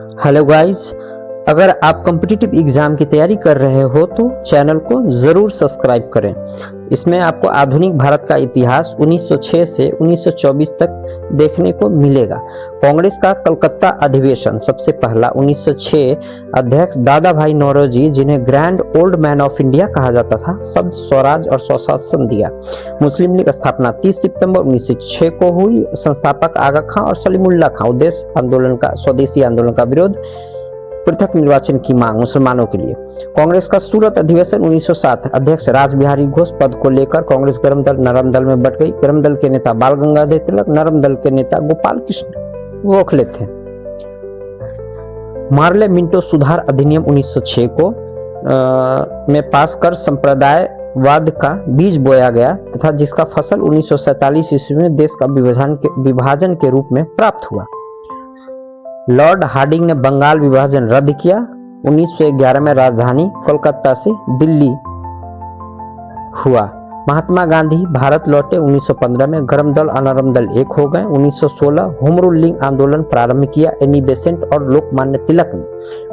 Hello guys, अगर आप competitive exam की तैयारी कर रहे हो तो चैनल को ज़रूर सब्सक्राइब करें। इसमें आपको आधुनिक भारत का इतिहास 1906 से 1924 तक देखने को मिलेगा। कांग्रेस का कलकत्ता अधिवेशन सबसे पहला 1906 अध्यक्ष दादा भाई नौरोजी, जिन्हें grand old man of India कहा जाता था, शब्द स्वराज और स्वशासन दिया। मुस्लिम लीग स्थापना 30 सितंबर 1906 को हुई। संस्थापक आगा खां और सलीमुल्लाह खां। उद्देश्य आंदोलन का स्वदेशी आंदोलन का विरोध, पृथक निर्वाचन की मांग मुसलमानों के लिए। कांग्रेस का सूरत अधिवेशन 1907 अध्यक्ष रासबिहारी घोष पद को लेकर कांग्रेस गरम दल नरम दल में बट गई। गरम दल के नेता बाल गंगाधर तिलक, नरम दल के नेता गोपाल कृष्ण गोखले थे। मार्ले मिंटो सुधार अधिनियम 1906 को में पास कर संप्रदायवाद का बीज बोया गया तथा जिसका फसल 1947 ईस्वी में देश का विभाजन के रूप में प्राप्त हुआ। लॉर्ड हार्डिंग ने बंगाल विभाजन रद्द किया। 1911 में राजधानी कोलकाता से दिल्ली हुआ। महात्मा गांधी भारत लौटे। 1915 में गरम दल और नरम दल एक हो गए। 1916 होम रूलिंग आंदोलन प्रारंभ किया एनी बेसेंट और लोकमान्य तिलक ने।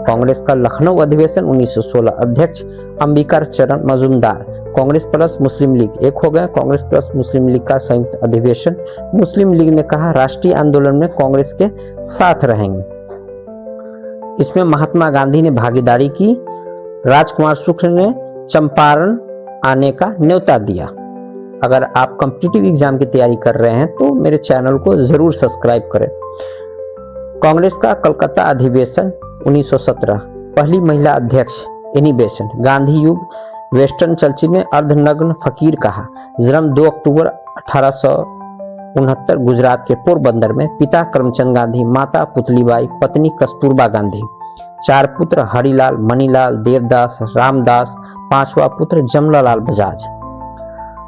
कांग्रेस का लखनऊ अधिवेशन 1916 अध्यक्ष अंबिका चरण मजूमदार। कांग्रेस प्लस मुस्लिम लीग एक हो गए। कांग्रेस प्लस मुस्लिम लीग का संयुक्त अधिवेशन। मुस्लिम लीग ने कहा राष्ट्रीय आंदोलन में कांग्रेस के साथ रहेंगे। इसमें महात्मा गांधी ने भागीदारी की। राजकुमार शुक्ल ने चंपारण आने का न्योता दिया। अगर आप कॉम्पिटिटिव एग्जाम की तैयारी कर रहे हैं तो मेरे चैनल को जरूर सब्सक्राइब करें। कांग्रेस का कलकत्ता अधिवेशन 1917 पहली महिला अध्यक्ष एनी बेसेंट। गांधी युग वेस्टर्न चर्चिल में अर्धनग्न फकीर कहा। जन्म 2 अक्टूबर 1869 गुजरात के पोरबंदर में। पिता करमचंद गांधी, माता पुतलीबाई, पत्नी कस्तूरबा गांधी। 4 पुत्र हरिलाल, मणिलाल, देवदास, रामदास। 5वां पुत्र Jamnalal Bajaj.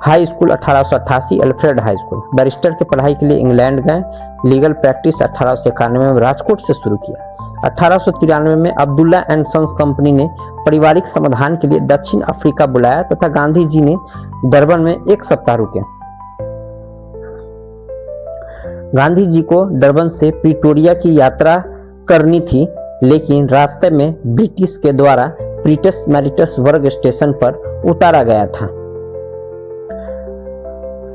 High school 1888 Alfred high school. Barrister की पढ़ाई के लिए इंग्लैंड गए। लीगल प्रैक्टिस 1891 में राजकोट से शुरू किया। 1893 में अब्दुल्ला एंड सन्स कंपनी ने पारिवारिक समाधान के लिए दक्षिण अफ्रीका बुलाया तथा गांधी जी ने डरबन में 1 सप्ताह रुके। गांधी जी को डरबन से प्रिटोरिया की यात्रा करनी थी, लेकिन रास्ते में ब्रिटिश के द्वारा प्रीटस मैरिटस वर्ग स्टेशन पर उतारा गया था।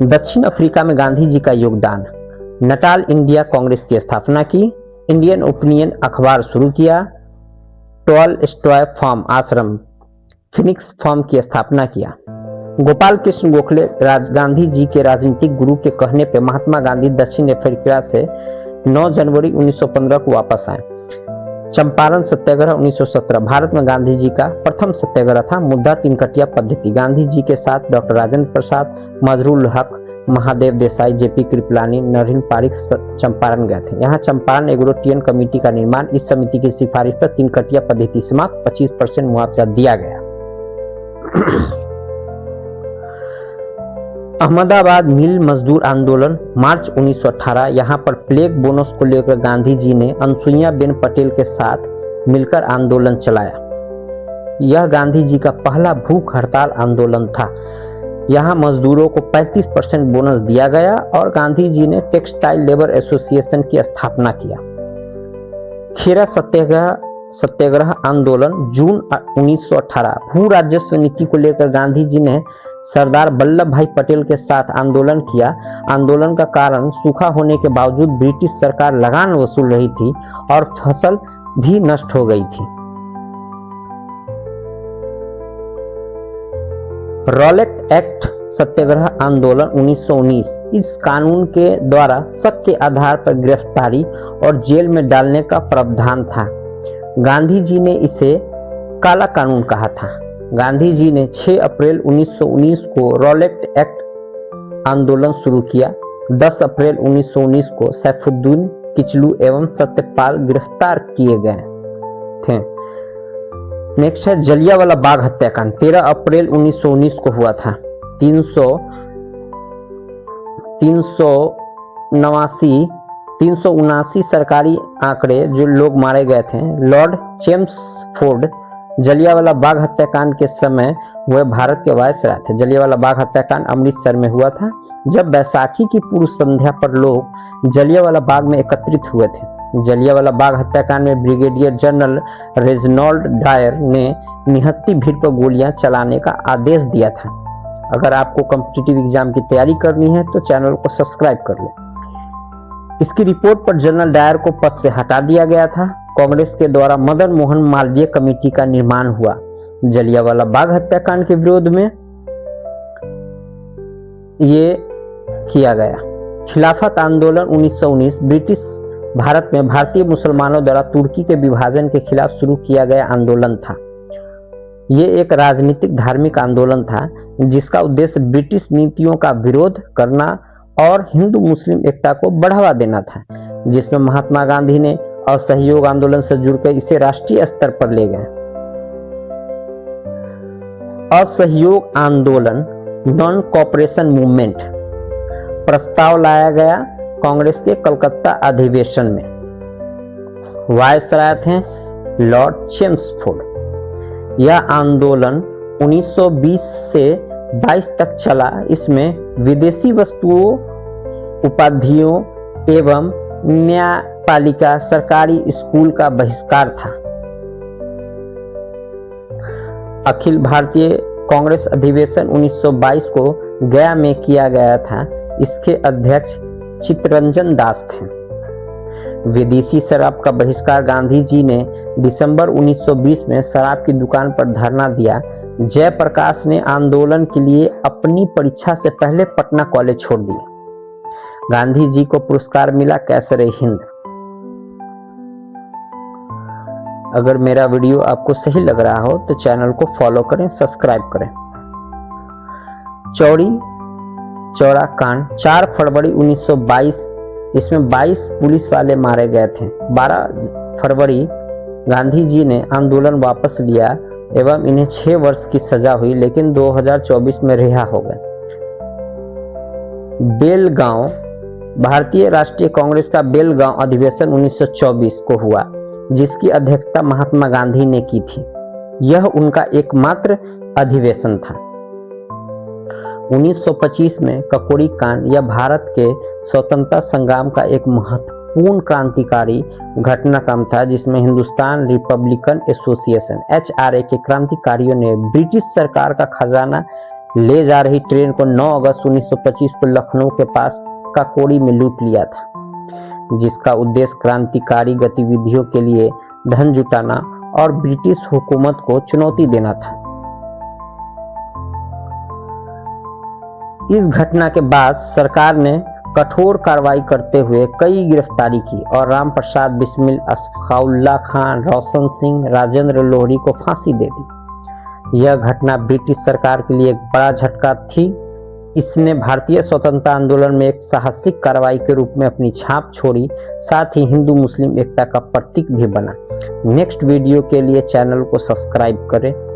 दक्षिण अफ्रीका में गांधी जी का योगदान। नटाल इंडिया कांग्रेस की स्थापना की। इंडियन ओपिनियन अखबार शुरू किया। टॉलस्टॉय फार्म आश्रम फिनिक्स फार्म की स्थापना किया। गोपाल कृष्ण गोखले गांधी जी के राजनीतिक गुरु के कहने पर महात्मा गांधी दक्षिण अफ्रीका से 9 जनवरी 1915 को वापस आए। चंपारण सत्याग्रह 1917 भारत में गांधी जी का प्रथम सत्याग्रह था। मुद्दा तीनकटिया पद्धति। गांधी जी के साथ डॉक्टर राजेंद्र प्रसाद, मजरूल हक, महादेव देसाई, जेपी कृपलानी, नरहिन पारिक चंपारण गए थे। यहाँ चंपारण एग्रोटियन कमेटी का निर्माण। इस समिति की सिफारिश पर तीनकटिया पद्धति समाप्त। 25% मुआवजा दिया गया। अहमदाबाद मिल मजदूर आंदोलन मार्च 1918। यहाँ पर प्लेग बोनस को लेकर गांधी जी ने अनसुईया बेन पटेल के साथ मिलकर आंदोलन चलाया। यह गांधी जी का पहला भूख हड़ताल आंदोलन था। यहाँ मजदूरों को 35% बोनस दिया गया और गांधी जी ने टेक्सटाइल लेबर एसोसिएशन की स्थापना किया। खेरा सत्याग्रह आंदोलन जून 1918। भू राजस्व नीति को लेकर गांधी जी ने सरदार वल्लभ भाई पटेल के साथ आंदोलन किया। आंदोलन का कारण सूखा होने के बावजूद ब्रिटिश सरकार लगान वसूल रही थी और फसल भी नष्ट हो गई थी। रॉलेट एक्ट सत्याग्रह आंदोलन 1919। इस कानून के द्वारा शक के आधार पर गिरफ्तारी और जेल में डालने का प्रावधान था। गांधी जी ने इसे काला कानून कहा था। गांधी जी ने 6 अप्रैल 1919 को रॉलेट एक्ट आंदोलन शुरू किया। 10 अप्रैल 1919 को सैफुद्दीन किचलू एवं सत्यपाल गिरफ्तार किए गए थे। नेक्स्ट है जलियांवाला बाग हत्याकांड। 13 अप्रैल 1919 को हुआ था। 379 सरकारी आंकड़े जो लोग मारे गए थे। लॉर्ड चेम्सफोर्ड जलियांवाला बाग हत्याकांड के समय वह भारत के वायसराय थे। जलियांवाला बाग हत्याकांड अमृतसर में हुआ था। जब बैसाखी की पूर्व संध्या पर लोग जलियांवाला बाग में एकत्रित हुए थे जलियांवाला बाग हत्याकांड में ब्रिगेडियर जनरल रेजिनाल्ड डायर ने निहत्थी भीड़ पर गोलियां चलाने का आदेश दिया था। अगर आपको कॉम्पिटिटिव एग्जाम की तैयारी करनी है तो चैनल को सब्सक्राइब कर लें। इसकी रिपोर्ट पर जनरल डायर को पद से हटा दिया गया था। कांग्रेस के द्वारा मदन मोहन मालवीय कमेटी का निर्माण हुआ। जलियांवाला बाग हत्याकांड के विरोध में ये किया गया। खिलाफत आंदोलन 1919 ब्रिटिश भारत में भारतीय मुसलमानों द्वारा तुर्की के विभाजन के खिलाफ शुरू किया गया आंदोलन था। ये एक राजनीतिक धार्मिक आंदोलन था जिसका उद्देश्य ब्रिटिश नीतियों का विरोध करना और हिंदू मुस्लिम एकता को बढ़ावा देना था, जिसमें महात्मा गांधी ने असहयोग आंदोलन से जुड़कर इसे राष्ट्रीय स्तर पर ले गए। असहयोग आंदोलन नॉन कोऑपरेशन मूवमेंट प्रस्ताव लाया गया कांग्रेस के कलकत्ता अधिवेशन में। वायसराय थे लॉर्ड चेम्सफोर्ड। यह आंदोलन 1920 से 22 तक चला। इसमें विदेशी वस्तुओं, उपाधियों एवं न्यायपालिका सरकारी स्कूल का बहिष्कार था। अखिल भारतीय कांग्रेस अधिवेशन 1922 को गया में किया गया था। इसके अध्यक्ष चित्तरंजन दास थे। विदेशी शराब का बहिष्कार गांधी जी ने दिसंबर 1920 में शराब की दुकान पर धरना दिया। जयप्रकाश ने आंदोलन के लिए अपनी परीक्षा से पहले पटना कॉलेज छोड़ दिया। गांधी जी को पुरस्कार मिला कैसर-ए-हिंद। अगर मेरा वीडियो आपको सही लग रहा हो तो चैनल को फॉलो करें, सब्सक्राइब करें। चौरी चौरा कांड 4 फरवरी 1922, इसमें 22 पुलिस वाले मारे गए थे। 12 फरवरी गांधी जी ने आंदोलन वापस लिया एवं इन्हें 6 वर्ष की सजा हुई, लेकिन 2024 में रिहा हो गए। बेलगांव भारतीय राष्ट्रीय कांग्रेस का बेलगांव अधिवेशन 1924 को हुआ, जिसकी अध्यक्षता महात्मा गांधी ने की थी। यह उनका एकमात्र अधिवेशन था। 1925 में ककोरी कांड यह भारत के स्वतंत्रता संग्राम का एक महत्वपूर्ण क्रांतिकारी घटनाक्रम था, जिसमें हिंदुस्तान रिपब्लिकन एसोसिएशन HRA के क्रांतिकारियों ने ब्रिटिश सरकार का खजाना ले जा रही ट्रेन को 9 अगस्त 1925 को लखनऊ के पास ककोरी में लूट लिया था, जिसका उद्देश्य क्रांतिकारी गतिविधियों के लिए धन जुटाना और ब्रिटिश हुकूमत को चुनौती देना था। इस घटना के बाद सरकार ने कठोर कार्रवाई करते हुए कई गिरफ्तारी की और राम प्रसाद बिस्मिल, अशफाउल्लाह खान, रोशन सिंह, राजेंद्र लोहरी को फांसी दे दी। यह घटना ब्रिटिश सरकार के लिए एक बड़ा झटका थी। इसने भारतीय स्वतंत्रता आंदोलन में एक साहसिक कार्रवाई के रूप में अपनी छाप छोड़ी, साथ ही हिंदू मुस्लिम एकता का प्रतीक भी बना। नेक्स्ट वीडियो के लिए चैनल को सब्सक्राइब करें।